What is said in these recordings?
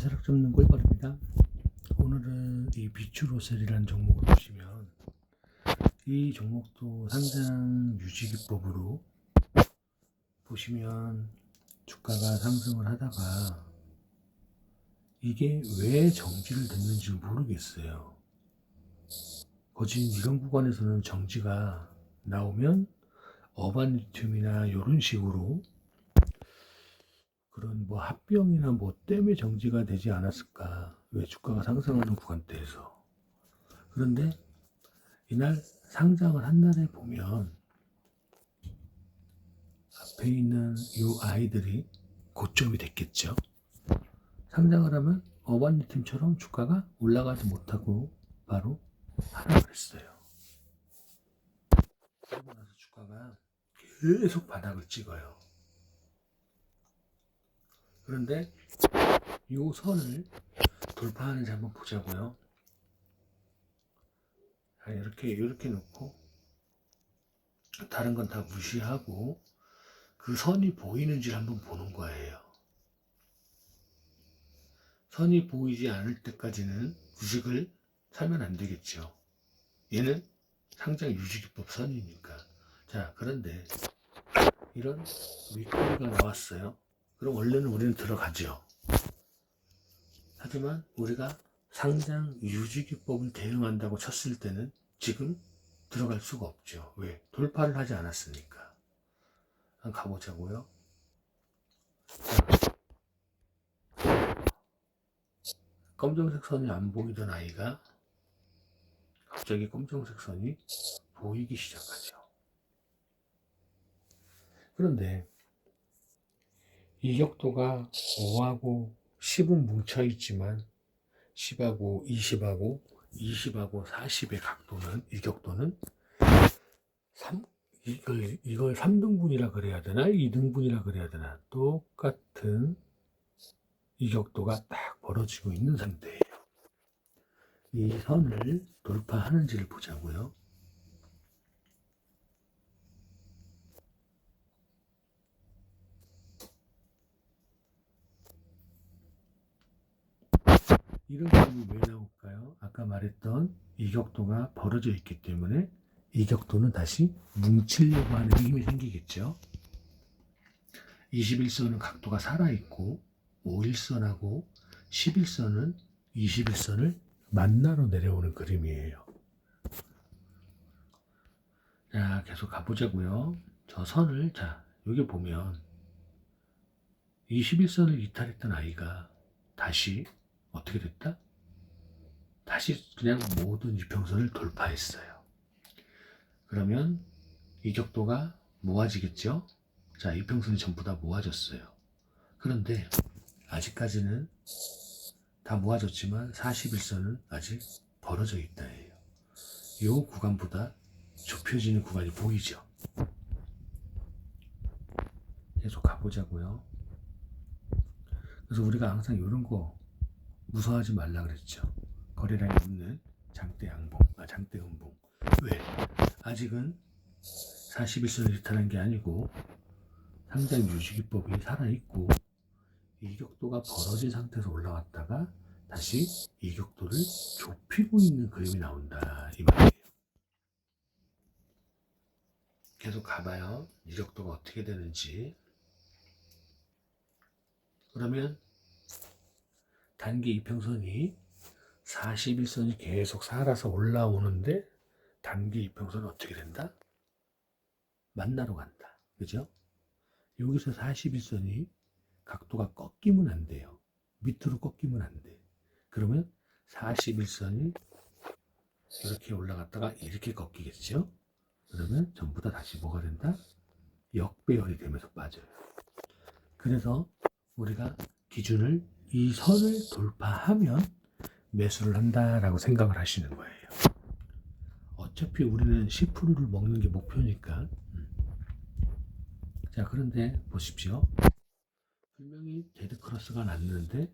도시락 접는 꿀벌입니다. 오늘은 이 비추로셀이라는 종목을 보시면 이 종목도 상장 유지기법으로 보시면 주가가 상승을 하다가 이게 왜 정지를 됐는지 모르겠어요. 거진 이런 구간에서는 정지가 나오면 어반리튬이나 이런 식으로 그런 뭐 합병이나 뭐 때문에 정지가 되지 않았을까. 왜 주가가 상승하는 구간대에서. 그런데 이날 상장을 한 날에 보면 앞에 있는 이 아이들이 고점이 됐겠죠. 상장을 하면 어반리튬처럼 주가가 올라가지 못하고 바로 하락을 했어요. 그러고 나서 주가가 계속 바닥을 찍어요. 그런데 이 선을 돌파하는지 한번 보자고요. 이렇게 놓고 다른 건 다 무시하고 그 선이 보이는지를 한번 보는 거예요. 선이 보이지 않을 때까지는 주식을 사면 안 되겠죠. 얘는 상장 유지기법 선이니까. 자, 그런데 이런 윗꼬리가 나왔어요. 그럼 원래는 우리는 들어가죠. 하지만 우리가 상장 유지기법을 대응한다고 쳤을 때는 지금 들어갈 수가 없죠. 왜? 돌파를 하지 않았으니까. 한번 가보자고요. 검정색 선이 안 보이던 아이가 갑자기 검정색 선이 보이기 시작하죠. 그런데 이격도가 5하고 10은 뭉쳐있지만 10하고 20하고 20하고 40의 각도는 이격도는 이걸 3등분이라 그래야 되나 2등분이라 그래야 되나 똑같은 이격도가 딱 벌어지고 있는 상태예요. 이 선을 돌파하는지를 보자고요. 이런 그림이 왜 나올까요? 아까 말했던 이격도가 벌어져 있기 때문에 이격도는 다시 뭉치려고 하는 힘이 생기겠죠. 21선은 각도가 살아있고 5일선하고 11선은 21선을 만나러 내려오는 그림이에요. 자, 계속 가보자고요. 저 선을, 자, 여기 보면 21선을 이탈했던 아이가 다시 어떻게 됐다? 다시 그냥 모든 이평선을 돌파했어요. 그러면 이격도가 모아지겠죠? 자, 이평선이 전부 다 모아졌어요. 그런데 아직까지는 다 모아졌지만 41선은 아직 벌어져 있다예요. 이 구간보다 좁혀지는 구간이 보이죠? 계속 가보자고요. 그래서 우리가 항상 이런 거 무서워하지 말라 그랬죠. 거래량이 없는 장대 양봉, 장대 음봉. 왜? 아직은 41선을 이탈한 게 아니고 상장 유지기법이 살아있고 이격도가 벌어진 상태에서 올라왔다가 다시 이격도를 좁히고 있는 그림이 나온다 이 말이에요. 계속 가봐요. 이격도가 어떻게 되는지. 그러면 단기 이평선이 41선이 계속 살아서 올라오는데 단기 이평선은 어떻게 된다? 만나러 간다. 그죠? 여기서 41선이 각도가 꺾이면 안 돼요. 밑으로 꺾이면 안 돼. 그러면 41선이 이렇게 올라갔다가 이렇게 꺾이겠죠? 그러면 전부 다 다시 뭐가 된다? 역배열이 되면서 빠져요. 그래서 우리가 기준을 이 선을 돌파하면 매수를 한다라고 생각을 하시는 거예요. 어차피 우리는 10%를 먹는 게 목표니까. 자, 그런데 보십시오. 분명히 데드크로스가 났는데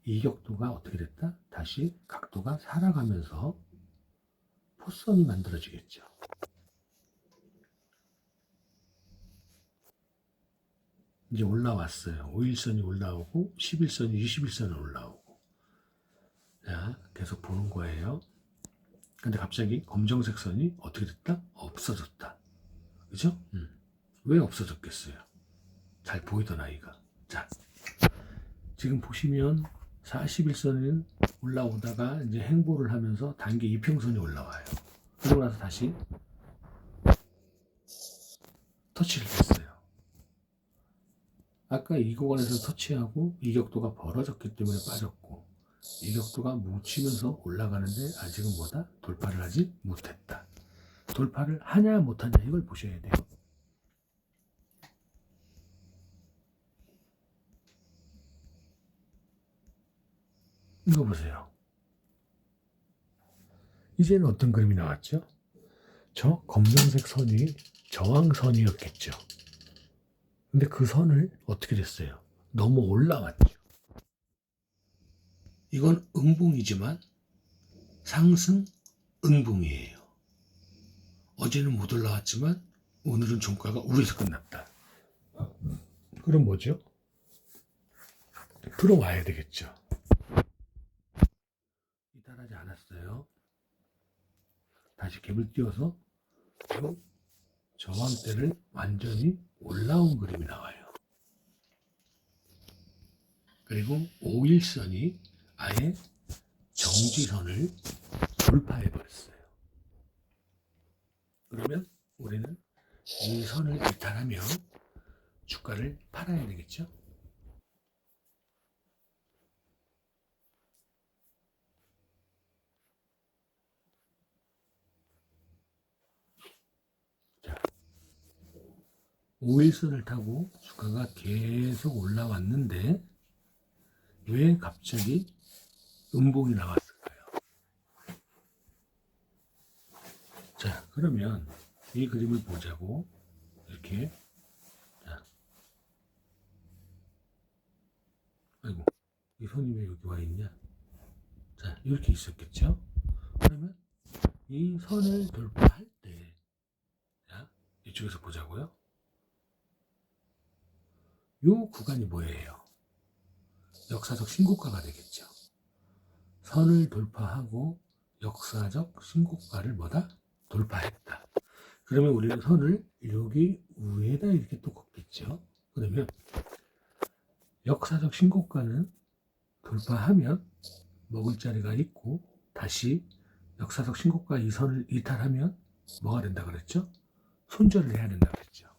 이격도가 어떻게 됐다? 다시 각도가 살아가면서 포선이 만들어지겠죠. 이제 올라왔어요. 5일선이 올라오고 11선이 21선을 올라오고 자, 계속 보는 거예요. 근데 갑자기 검정색 선이 어떻게 됐다? 없어졌다. 그죠? 왜 없어졌겠어요? 잘 보이던 아이가. 자, 지금 보시면 41선은 올라오다가 이제 행보를 하면서 단계 이평선이 올라와요. 그러고 나서 다시 터치를 했어요. 아까 이 구간에서 터치하고 이격도가 벌어졌기 때문에 빠졌고, 이격도가 뭉치면서 올라가는데 아직은 뭐다? 돌파를 하지 못했다. 돌파를 하냐 못하냐 이걸 보셔야 돼요. 이거 보세요. 이제는 어떤 그림이 나왔죠? 저 검정색 선이 저항선이었겠죠. 근데 그 선을 어떻게 됐어요? 너무 올라왔죠. 이건 음봉이지만 상승 음봉이에요. 어제는 못 올라왔지만 오늘은 종가가 우에서 끝났다. 그럼 뭐죠? 들어와야 되겠죠. 이탈하지 않았어요. 다시 갭을 띄워서 저항대를 완전히 올라온 그림이 나와요. 그리고 5일선이 아예 정지선을 돌파해 버렸어요. 그러면 우리는 이 선을 이탈하면 주가를 팔아야 되겠죠. 자, 5일선을 타고 주가가 계속 올라왔는데 왜 갑자기 음봉이 나왔을까요? 자, 그러면 이 그림을 보자고. 이렇게. 자. 아이고, 이 손이 왜 여기 와 있냐? 자, 이렇게 있었겠죠? 그러면 이 선을 돌파할 때, 자, 이쪽에서 보자고요. 요 구간이 뭐예요? 역사적 신고가가 되겠죠. 선을 돌파하고 역사적 신고가를 뭐다? 돌파했다. 그러면 우리는 선을 여기 위에다 이렇게 또 걷겠죠. 그러면 역사적 신고가는 돌파하면 먹을 자리가 있고 다시 역사적 신고가 이 선을 이탈하면 뭐가 된다 그랬죠? 손절을 해야 된다 그랬죠.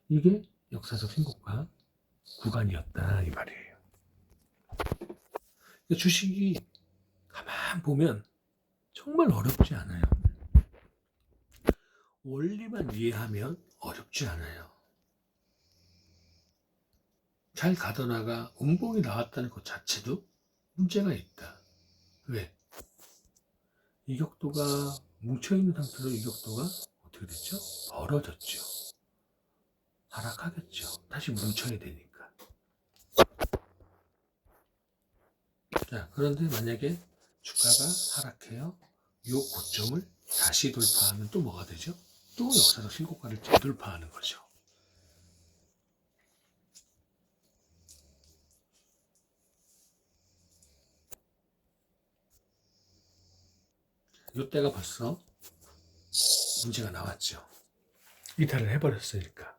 이게 역사적 신고가 구간이었다 이 말이에요. 주식이 가만 보면 정말 어렵지 않아요. 원리만 이해하면 어렵지 않아요. 잘 가더나가 음봉이 나왔다는 것 자체도 문제가 있다. 왜? 이격도가 뭉쳐있는 상태로 이격도가 어떻게 됐죠? 벌어졌죠. 하락하겠죠. 다시 뭉쳐야 되니까. 자, 그런데 만약에 주가가 하락해요. 이 고점을 다시 돌파하면 또 뭐가 되죠? 또 역사적 신고가를 재돌파하는 거죠. 이때가 벌써 문제가 나왔죠. 이탈을 해버렸으니까.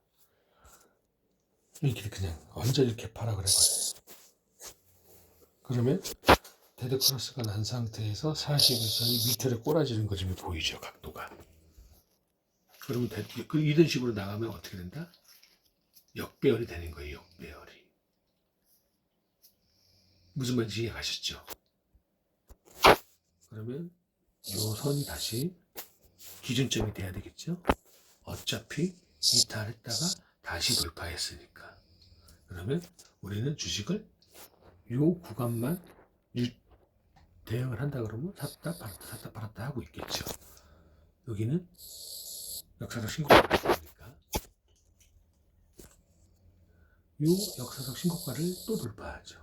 이렇게 그냥 완전히 개파락을 해버려요. 그러면 데드크로스가 난 상태에서 41선이 밑으로 꼬라지는 거 지금 보이죠, 각도가. 그러면 이런 식으로 나가면 어떻게 된다? 역배열이 되는 거예요, 역배열이. 무슨 말인지 이해 가셨죠? 그러면 요 선이 다시 기준점이 돼야 되겠죠? 어차피 이탈했다가 다시 돌파했으니까. 그러면 우리는 주식을 요 구간만 대응을 한다 그러면 샀다 팔았다 샀다 팔았다 하고 있겠죠. 여기는 역사적 신고가가 있으니까 요 역사적 신고가를 또 돌파하죠.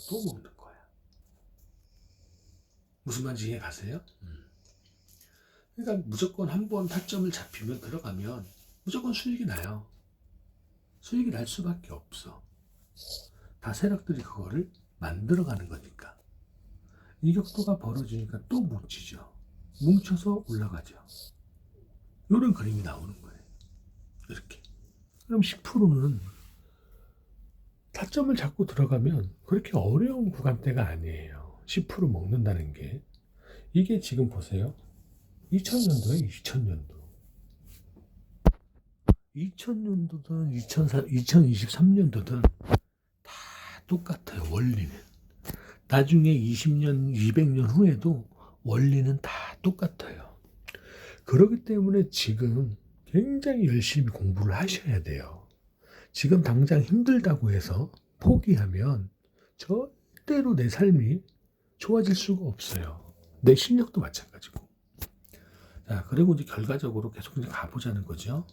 또 먹는 거야. 무슨 말인지 이해 가세요? 그러니까 무조건 한번 타점을 잡히면 들어가면 무조건 수익이 나요. 수익이 날 수밖에 없어. 다 세력들이 그거를 만들어가는 거니까. 이격도가 벌어지니까 또 뭉치죠. 뭉쳐서 올라가죠. 이런 그림이 나오는 거예요. 이렇게. 그럼 10%는 타점을 잡고 들어가면 그렇게 어려운 구간대가 아니에요. 10% 먹는다는 게. 이게 지금 보세요. 2000년도에 2000년도. 2000년도든 2023년도든 다 똑같아요. 원리는. 나중에 20년, 200년 후에도 원리는 다 똑같아요. 그렇기 때문에 지금 굉장히 열심히 공부를 하셔야 돼요. 지금 당장 힘들다고 해서 포기하면 절대로 내 삶이 좋아질 수가 없어요. 내 실력도 마찬가지고. 자, 그리고 이제 결과적으로 계속 이제 가보자는 거죠.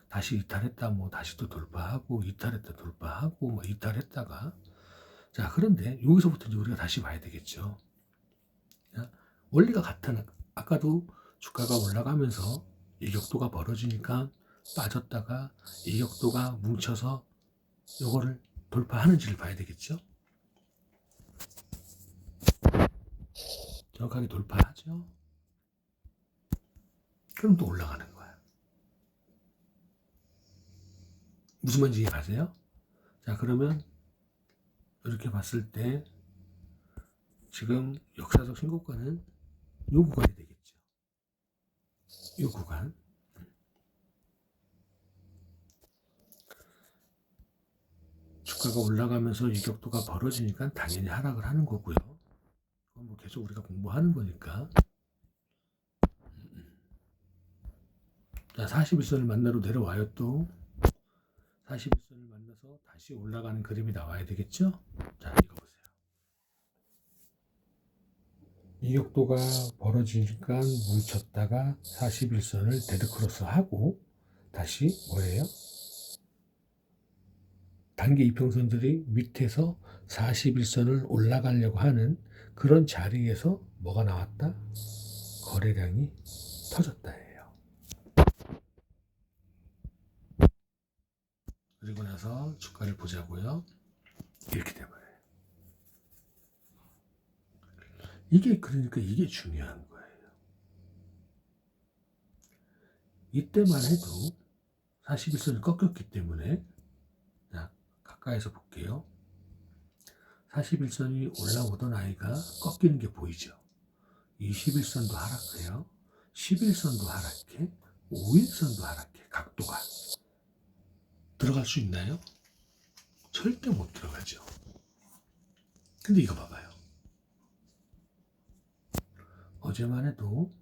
다시 이탈했다, 뭐, 다시 또 돌파하고, 이탈했다, 돌파하고, 뭐, 이탈했다가. 자, 그런데 여기서부터 이제 우리가 다시 봐야 되겠죠. 자, 원리가 같은, 아까도 주가가 올라가면서 이격도가 벌어지니까 빠졌다가 이격도가 뭉쳐서 요거를 돌파하는지를 봐야 되겠죠. 정확하게 돌파하죠. 그럼 또 올라가는 거야. 무슨 말인지 이해가세요? 자, 그러면 이렇게 봤을 때 지금 역사적 신고가는 요 구간이 되겠죠. 요 구간. 주가가 올라가면서 이격도가 벌어지니까 당연히 하락을 하는 거고요. 그건 뭐 계속 우리가 공부하는 거니까. 자, 41선을 만나러 내려와요. 또 41선을 만나서 다시 올라가는 그림이 나와야 되겠죠. 자, 이거 보세요. 이격도가 벌어지니까 뭉쳤다가 41선을 데드크로스 하고 다시 뭐예요? 단기 이평선들이 밑에서 41선을 올라가려고 하는 그런 자리에서 뭐가 나왔다? 거래량이 터졌다예요. 그리고 나서 주가를 보자고요. 이렇게 돼버려요. 이게 그러니까 이게 중요한 거예요. 이때만 해도 41선을 꺾였기 때문에 자, 가까이서 볼게요. 41선이 올라오던 아이가 꺾이는 게 보이죠. 21선도 하락해요. 11선도 하락해. 5일선도 하락해. 각도가. 들어갈 수 있나요? 절대 못 들어가죠. 근데 이거 봐봐요. 어제만 해도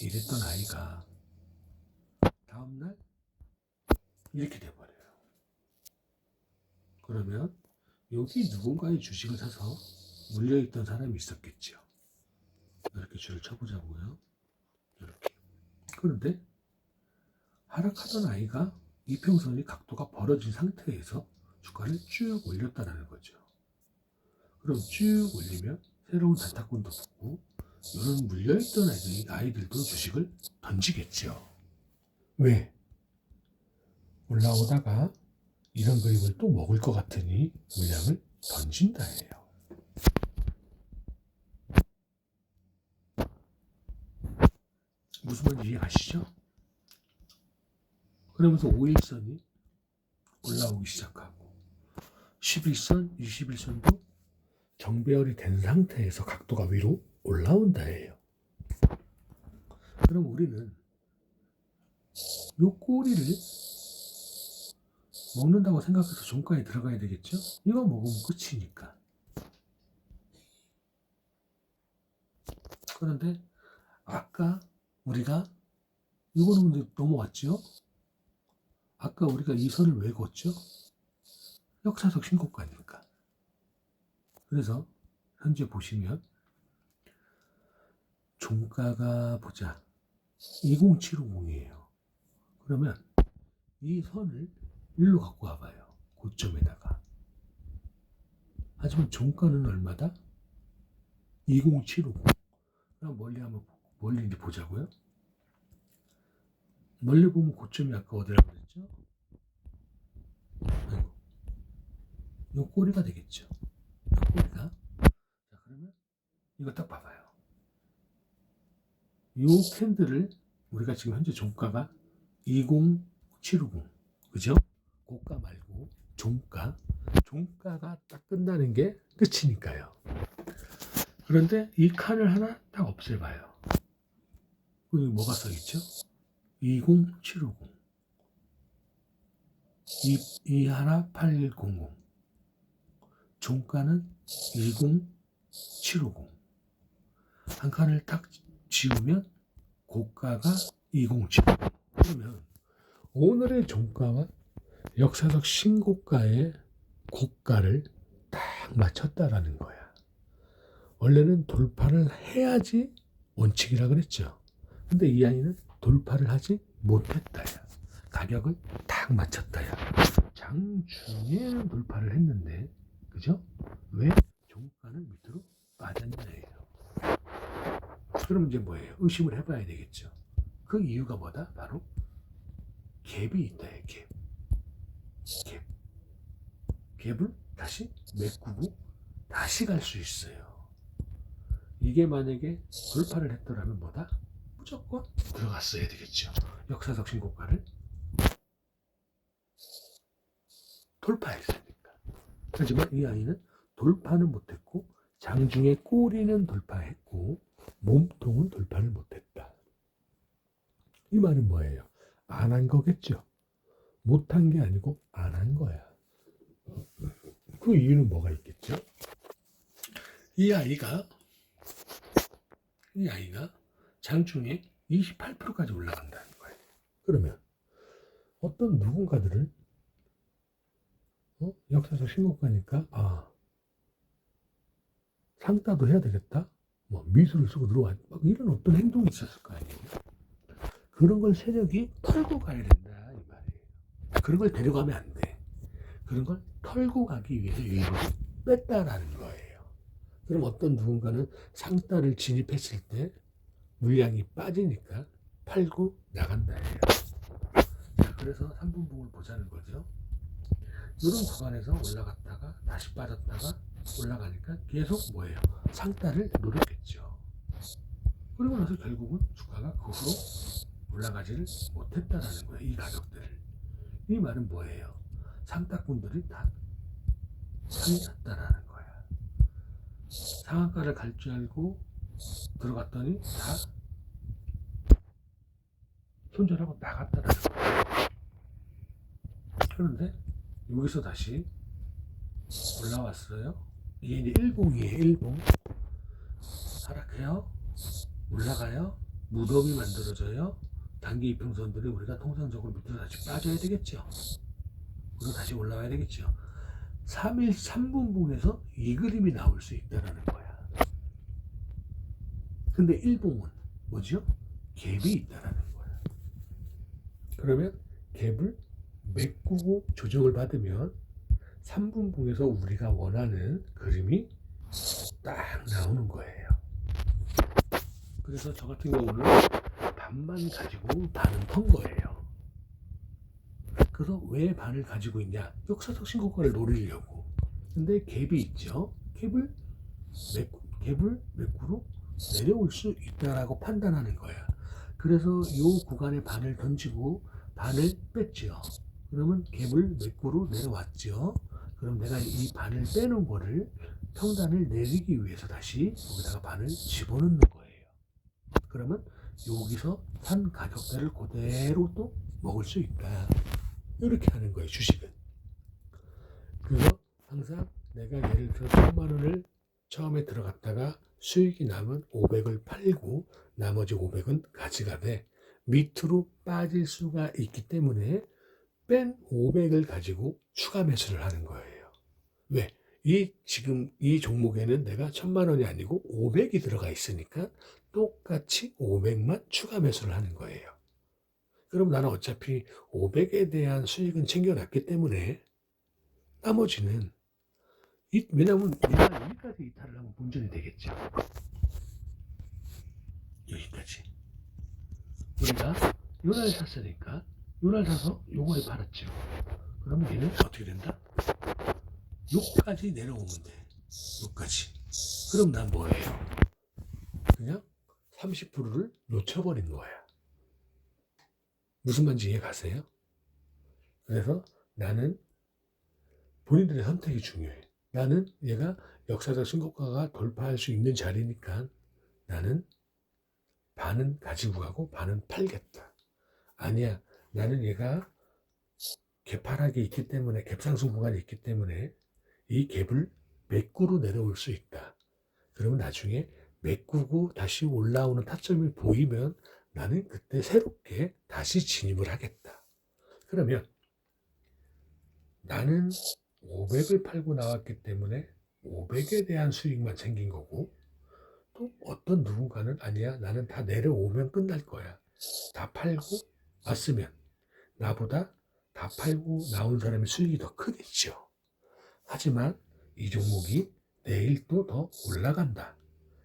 이랬던 아이가 다음날 이렇게 돼버려요. 그러면 여기 누군가의 주식을 사서 물려있던 사람이 있었겠죠. 이렇게 줄을 쳐보자고요. 이렇게. 그런데 하락하던 아이가 이평선이 각도가 벌어진 상태에서 주가를 쭉 올렸다는 거죠. 그럼 쭉 올리면 새로운 단타권도 붙고 이런 물려있던 아이들도 주식을 던지겠죠. 왜? 올라오다가 이런 그림을 또 먹을 것 같으니 물량을 던진다 해요. 무슨 말인지 이해가시죠? 그러면서 5일선이 올라오기 시작하고 11선, 21선도 정배열이 된 상태에서 각도가 위로 올라온다 해요. 그럼 우리는 요 꼬리를 먹는다고 생각해서 종가에 들어가야 되겠죠? 이거 먹으면 끝이니까. 그런데 아까 우리가 이거는 근데 넘어왔죠? 아까 우리가 이 선을 왜 걷죠? 역사적 신고가니까. 그래서 현재 보시면 종가가 보자 20750이에요. 그러면 이 선을 일로 갖고 와봐요. 고점에다가. 하지만 종가는 얼마다? 20750. 그럼 멀리 이제 보자고요. 멀리 보면 고점이 아까 어디라고 그랬죠? 아이고. 요 꼬리가 되겠죠. 요 꼬리가. 자, 그러면 이거 딱 봐봐요. 요 캔들을 우리가 지금 현재 종가가 20750, 그죠? 고가 말고 종가. 종가가 딱 끝나는 게 끝이니까요. 그런데 이 칸을 하나 딱 없애봐요. 여기 뭐가 써있죠? 20750, 21800, 종가는 20750. 한 칸을 딱 지우면 고가가 2070. 그러면 오늘의 종가와 역사적 신고가의 고가를 딱 맞췄다라는 거야. 원래는 돌파를 해야지 원칙이라 그랬죠. 근데 이 아이는 돌파를 하지 못했다야. 가격을 딱 맞췄다야. 장중에는 돌파를 했는데, 그죠? 왜 종가는 밑으로 빠졌냐예요. 그럼 이제 뭐예요? 의심을 해봐야 되겠죠. 그 이유가 뭐다? 바로 갭이 있다요. 갭. 갭을 다시 메꾸고 다시 갈 수 있어요. 이게 만약에 돌파를 했더라면 뭐다? 무조건 들어갔어야 되겠죠. 역사적 신고가를 돌파했으니까. 하지만 이 아이는 돌파는 못했고 장중에 꼬리는 돌파했고 몸통은 돌파를 못했다. 이 말은 뭐예요? 안 한 거겠죠. 못한 게 아니고 안 한 거야. 그 이유는 뭐가 있겠죠? 이 아이가 장중에 28%까지 올라간다는 거예요. 그러면 어떤 누군가들은 역사적 신고가니까 상따도 해야 되겠다. 뭐 미술을 쓰고 들어와. 막 이런 어떤 행동이 있었을 거 아니에요. 그런 걸 세력이 털고 가야 된다 이 말이에요. 그런 걸 데려가면 안 돼. 그런 걸 털고 가기 위해서 일부러 뺐다라는 거예요. 그럼 어떤 누군가는 상따를 진입했을 때 물량이 빠지니까 팔고 나간다예요. 자, 그래서 3분봉을 보자는 거죠. 이런 구간에서 올라갔다가 다시 빠졌다가 올라가니까 계속 뭐예요? 상따를 노렸겠죠. 그리고 나서 결국은 주가가 그 후로 올라가지를 못했다라는 거예요. 이 가격들을. 이 말은 뭐예요? 상따꾼들이 다 상했다라는 거야. 상한가를 갈 줄 알고 들어갔더니 다 손절하고 나갔다라는 거야. 그런데 여기서 다시 올라왔어요. 이게 이제 일봉이에요. 일봉. 하락해요. 올라가요. 무덤이 만들어져요. 단기 이평선들이 우리가 통상적으로 밑으로 다시 빠져야 되겠죠. 그리고 다시 올라와야 되겠죠. 3일 3분봉에서 이 그림이 나올 수 있다는 거야. 근데 일봉은 뭐죠? 갭이 있다는 거야. 그러면 갭을 메꾸고 조정을 받으면 3분봉에서 우리가 원하는 그림이 딱 나오는 거예요. 그래서 저 같은 경우는 반만 가지고 반은 턴 거예요. 그래서 왜 반을 가지고 있냐? 역사적 신고가를 노리려고. 근데 갭이 있죠. 갭을 메꾸로 내려올 수 있다라고 판단하는 거야. 그래서 이 구간에 반을 던지고 반을 뺐죠. 그러면 갭을 메꾸로 내려왔죠. 그럼 내가 이 반을 빼놓은 거를 평단을 내리기 위해서 다시 여기다가 반을 집어넣는 거예요. 그러면 여기서 산 가격대를 그대로 또 먹을 수 있다. 이렇게 하는 거예요, 주식은. 그래서 항상 내가 예를 들어 1000만 원을 처음에 들어갔다가 수익이 남은 500을 팔고 나머지 500은 가져가되 밑으로 빠질 수가 있기 때문에 뺀 500을 가지고 추가 매수를 하는 거예요. 왜? 지금 이 종목에는 내가 1000만 원이 아니고 500이 들어가 있으니까 똑같이 500만 추가 매수를 하는 거예요. 그럼 나는 어차피 500에 대한 수익은 챙겨놨기 때문에 나머지는 왜냐하면 내가 여기까지 이탈을 하면 본전이 되겠죠. 여기까지. 우리가 요날 샀으니까 요날 사서 요거에 팔았죠. 그러면 얘는 어떻게 된다? 여기까지 내려오면 돼. 여기까지. 그럼 난 뭐예요? 그냥 30%를 놓쳐버린 거야. 무슨 말인지 이해 가세요? 그래서 나는 본인들의 선택이 중요해. 나는 얘가 역사적 신고가가 돌파할 수 있는 자리니까 나는 반은 가지고 가고 반은 팔겠다. 아니야. 나는 얘가 개파락이 있기 때문에 갭상승 구간이 있기 때문에 이 갭을 메꾸로 내려올 수 있다. 그러면 나중에 메꾸고 다시 올라오는 타점이 보이면 나는 그때 새롭게 다시 진입을 하겠다. 그러면 나는 500을 팔고 나왔기 때문에 500에 대한 수익만 챙긴 거고 또 어떤 누군가는 아니야. 나는 다 내려오면 끝날 거야. 다 팔고 왔으면 나보다 다 팔고 나온 사람의 수익이 더 크겠죠. 하지만 이 종목이 내일 또 더 올라간다.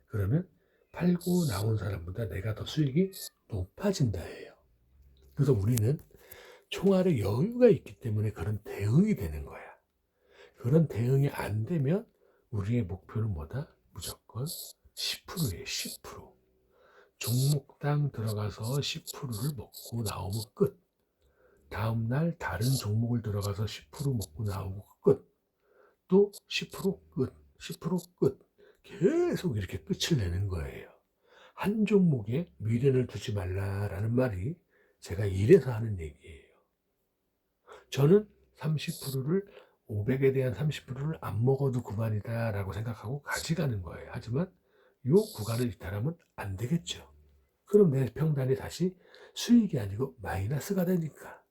그러면 팔고 나온 사람보다 내가 더 수익이 높아진다예요. 그래서 우리는 총알에 여유가 있기 때문에 그런 대응이 되는 거야. 그런 대응이 안 되면 우리의 목표는 뭐다? 무조건 10%예요. 10%. 종목당 들어가서 10%를 먹고 나오면 끝. 다음날 다른 종목을 들어가서 10% 먹고 나오고 끝. 또 10% 끝. 10% 끝. 계속 이렇게 끝을 내는 거예요. 한 종목에 미련을 두지 말라라는 말이 제가 이래서 하는 얘기예요. 저는 30%를 500에 대한 30%를 안 먹어도 그만이다 라고 생각하고 가져가는 거예요. 하지만 이 구간을 이탈하면 안 되겠죠. 그럼 내 평단이 다시 수익이 아니고 마이너스가 되니까.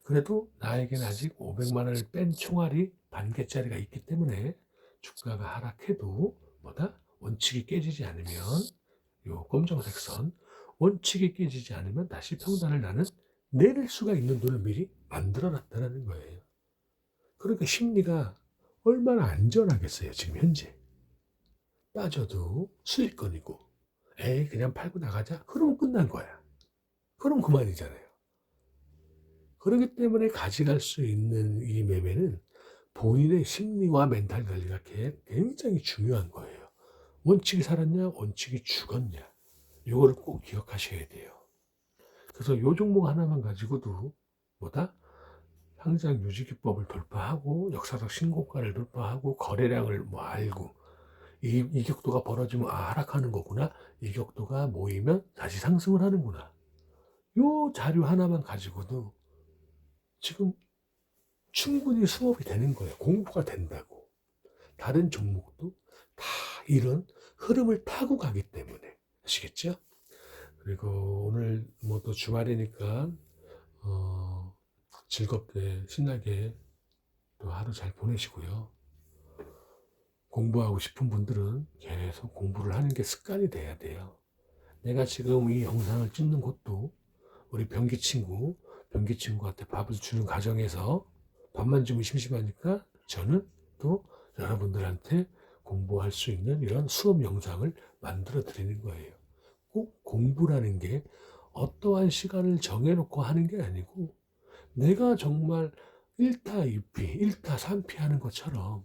그래도 나에게는 아직 500만 원을 뺀 총알이 반 개짜리가 있기 때문에 주가가 하락해도 뭐다? 원칙이 깨지지 않으면 요 검정색 선 원칙이 깨지지 않으면 다시 평단을 나는 내릴 수가 있는 돈을 미리 만들어 놨다는 거예요. 그러니까 심리가 얼마나 안전하겠어요. 지금 현재 빠져도 수익권이고 에이 그냥 팔고 나가자. 그러면 끝난 거야. 그럼 그만이잖아요. 그렇기 때문에 가져갈 수 있는 이 매매는 본인의 심리와 멘탈 관리가 굉장히 중요한 거예요. 원칙이 살았냐 원칙이 죽었냐 이거를 꼭 기억하셔야 돼요. 그래서 요 종목 하나만 가지고도 뭐다? 상장 유지기법을 돌파하고 역사적 신고가를 돌파하고 거래량을 뭐 알고 이 격도가 벌어지면 하락하는 거구나. 이 격도가 모이면 다시 상승을 하는구나. 요 자료 하나만 가지고도 지금 충분히 수업이 되는 거예요. 공부가 된다고. 다른 종목도 다 이런 흐름을 타고 가기 때문에. 아시겠죠? 그리고 오늘 뭐 또 주말이니까 즐겁게 신나게 또 하루 잘 보내시고요. 공부하고 싶은 분들은 계속 공부를 하는 게 습관이 돼야 돼요. 내가 지금 이 영상을 찍는 것도 우리 변기 친구한테 밥을 주는 과정에서 밥만 주면 심심하니까 저는 또 여러분들한테 공부할 수 있는 이런 수업 영상을 만들어 드리는 거예요. 꼭 공부라는 게 어떠한 시간을 정해놓고 하는 게 아니고 내가 정말 1타 2피, 1타 3피 하는 것처럼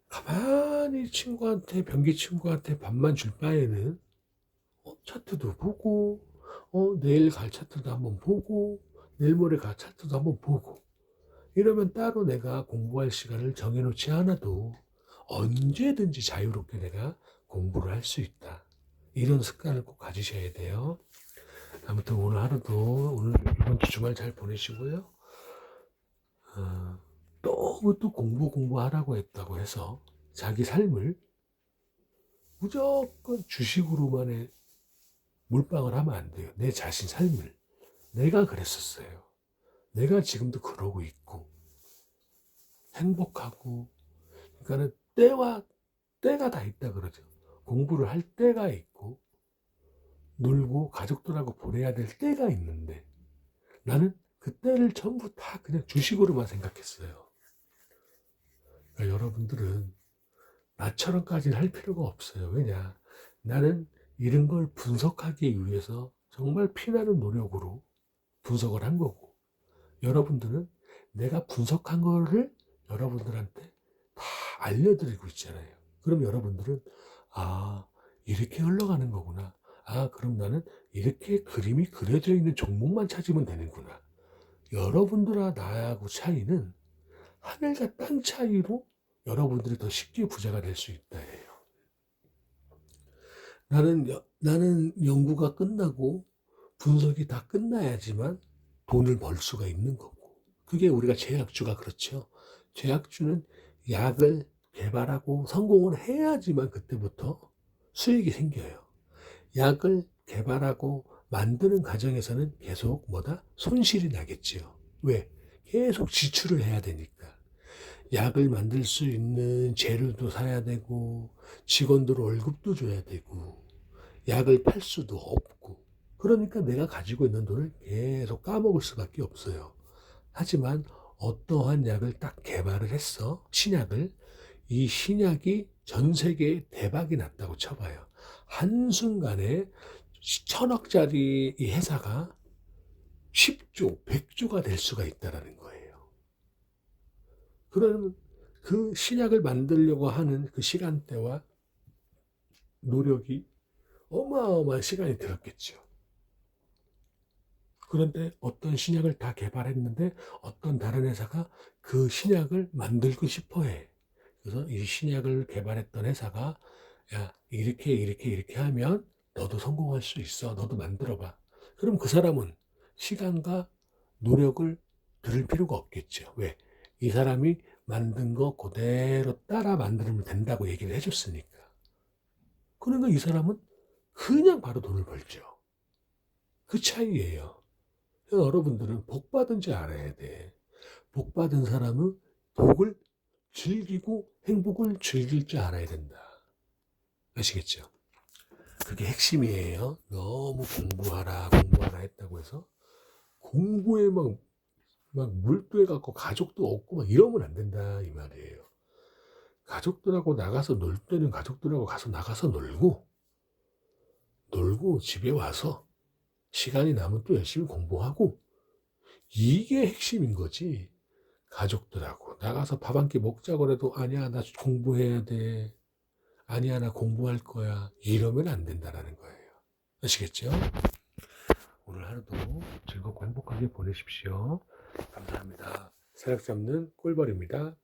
가만히 변기 친구한테 밥만 줄 바에는 차트도 보고 내일 갈 차트도 한번 보고 내일 모레 갈 차트도 한번 보고 이러면 따로 내가 공부할 시간을 정해놓지 않아도 언제든지 자유롭게 내가 공부를 할 수 있다. 이런 습관을 꼭 가지셔야 돼요. 아무튼 오늘 하루도 오늘 이번 주 주말 잘 보내시고요. 너무 또 공부하라고 했다고 해서 자기 삶을 무조건 주식으로만의 몰빵을 하면 안 돼요. 내 자신 삶을. 내가 그랬었어요. 내가 지금도 그러고 있고 행복하고 그러니까는 때가 다 있다 그러죠. 공부를 할 때가 있고 놀고 가족들하고 보내야 될 때가 있는데 나는 그 때를 전부 다 그냥 주식으로만 생각했어요. 그러니까 여러분들은 나처럼까지는 할 필요가 없어요. 왜냐? 나는 이런 걸 분석하기 위해서 정말 피나는 노력으로 분석을 한 거고 여러분들은 내가 분석한 거를 여러분들한테 알려드리고 있잖아요. 그럼 여러분들은 아, 이렇게 흘러가는 거구나. 아, 그럼 나는 이렇게 그림이 그려져 있는 종목만 찾으면 되는구나. 여러분들과 나하고 차이는 하늘과 땅 차이로 여러분들이 더 쉽게 부자가 될 수 있다 해요. 나는 연구가 끝나고 분석이 다 끝나야지만 돈을 벌 수가 있는 거고. 그게 우리가 제약주가 그렇죠. 제약주는 약을 개발하고 성공을 해야지만 그때부터 수익이 생겨요. 약을 개발하고 만드는 과정에서는 계속 뭐다? 손실이 나겠지요. 왜? 계속 지출을 해야 되니까. 약을 만들 수 있는 재료도 사야 되고, 직원들 월급도 줘야 되고, 약을 팔 수도 없고. 그러니까 내가 가지고 있는 돈을 계속 까먹을 수밖에 없어요. 하지만 어떠한 약을 딱 개발을 했어. 신약을. 이 신약이 전 세계에 대박이 났다고 쳐봐요. 한순간에 1,000억짜리 이 회사가 10조, 100조가 될 수가 있다는 거예요. 그러면 그 신약을 만들려고 하는 그 시간대와 노력이 어마어마한 시간이 들었겠죠. 그런데 어떤 신약을 다 개발했는데 어떤 다른 회사가 그 신약을 만들고 싶어 해. 그래서 이 신약을 개발했던 회사가 야, 이렇게 하면 너도 성공할 수 있어. 너도 만들어 봐. 그럼 그 사람은 시간과 노력을 들을 필요가 없겠죠. 왜? 이 사람이 만든 거 그대로 따라 만들면 된다고 얘기를 해줬으니까. 그러니까 이 사람은 그냥 바로 돈을 벌죠. 그 차이예요. 여러분들은 복 받은 줄 알아야 돼. 복 받은 사람은 복을 즐기고 행복을 즐길 줄 알아야 된다. 아시겠죠? 그게 핵심이에요. 너무 공부하라 했다고 해서 공부에 막 몰두해갖고 가족도 없고 막 이러면 안 된다 이 말이에요. 가족들하고 나가서 놀 때는 가족들하고 가서 나가서 놀고 집에 와서 시간이 남으면 또 열심히 공부하고 이게 핵심인 거지. 가족들하고 나가서 밥 한 끼 먹자고 해도 아니야 나 공부해야 돼. 아니야 나 공부할 거야. 이러면 안 된다라는 거예요. 아시겠죠? 오늘 하루도 즐겁고 행복하게 보내십시오. 감사합니다. 사약 잡는 꿀벌입니다.